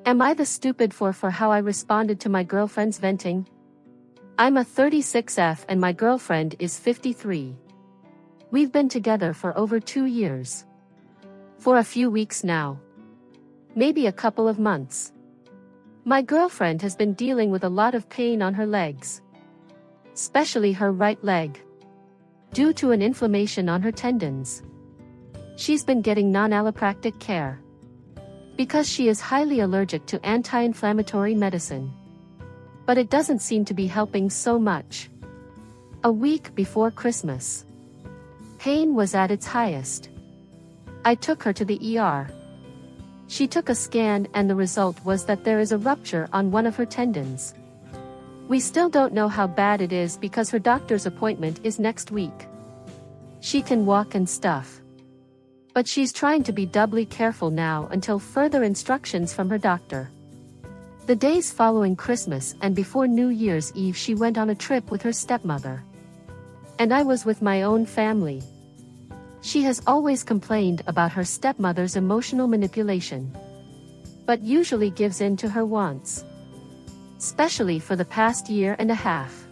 Am I the stupid for how I responded to my girlfriend's venting? I'm a 36F and my girlfriend is 53. We've been together for over 2 years. For a few weeks now. Maybe a couple of months. My girlfriend has been dealing with a lot of pain on her legs. Especially her right leg. Due to an inflammation on her tendons. She's been getting non-allopathic care. Because she is highly allergic to anti-inflammatory medicine. But it doesn't seem to be helping so much. A week before Christmas. Pain was at its highest. I took her to the ER. She took a scan and the result was that there is a rupture on one of her tendons. We still don't know how bad it is because her doctor's appointment is next week. She can walk and stuff. But she's trying to be doubly careful now until further instructions from her doctor. The days following Christmas and before New Year's Eve she went on a trip with her stepmother. And I was with my own family. She has always complained about her stepmother's emotional manipulation. But usually gives in to her wants. Especially for the past year and a half.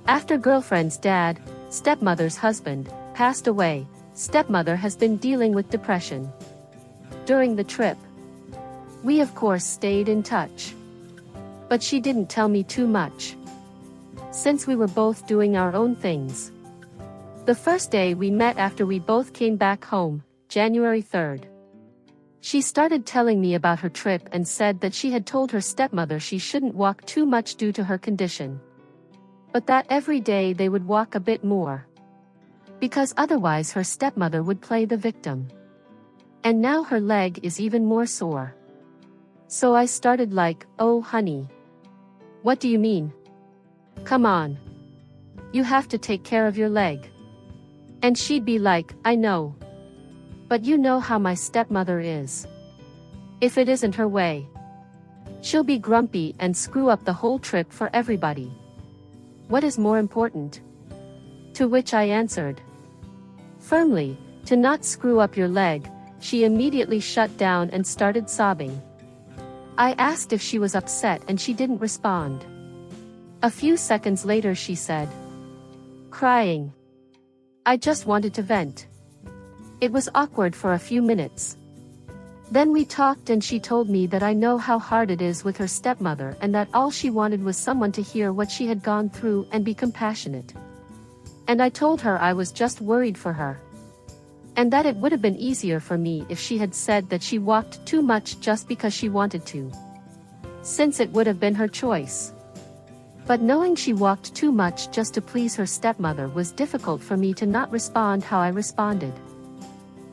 After girlfriend's dad, stepmother's husband, passed away, stepmother has been dealing with depression. During the trip, we of course stayed in touch. But she didn't tell me too much. Since we were both doing our own things. The first day we met after we both came back home, January 3rd. She started telling me about her trip and said that she had told her stepmother she shouldn't walk too much due to her condition. But that every day they would walk a bit more. Because otherwise her stepmother would play the victim. And now her leg is even more sore. So I started like, oh honey. What do you mean? Come on. You have to take care of your leg. And she'd be like, I know. But you know how my stepmother is. If it isn't her way, she'll be grumpy and screw up the whole trip for everybody. What is more important? To which I answered. Firmly, to not screw up your leg. She immediately shut down and started sobbing. I asked if she was upset and she didn't respond. A few seconds later she said. Crying. I just wanted to vent. It was awkward for a few minutes. Then we talked and she told me that I know how hard it is with her stepmother and that all she wanted was someone to hear what she had gone through and be compassionate. And I told her I was just worried for her. And that it would have been easier for me if she had said that she walked too much just because she wanted to. Since it would have been her choice. But knowing she walked too much just to please her stepmother was difficult for me to not respond how I responded.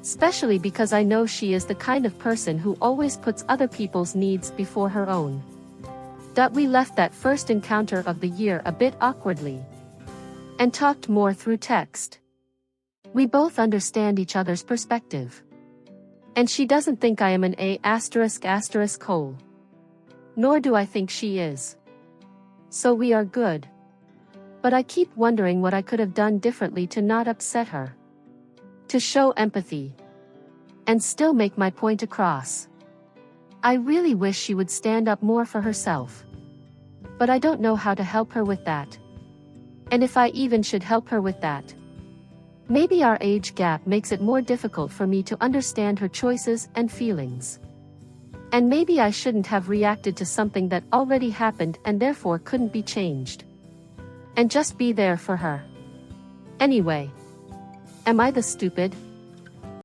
Especially because I know she is the kind of person who always puts other people's needs before her own. We left that first encounter of the year a bit awkwardly. And talked more through text. We both understand each other's perspective. And she doesn't think I am an ****. Nor do I think she is. So we are good. But I keep wondering what I could have done differently to not upset her. To show empathy. And still make my point across. I really wish she would stand up more for herself. But I don't know how to help her with that. And if I even should help her with that. Maybe our age gap makes it more difficult for me to understand her choices and feelings. And maybe I shouldn't have reacted to something that already happened and therefore couldn't be changed. And just be there for her. Anyway. Am I the stupid?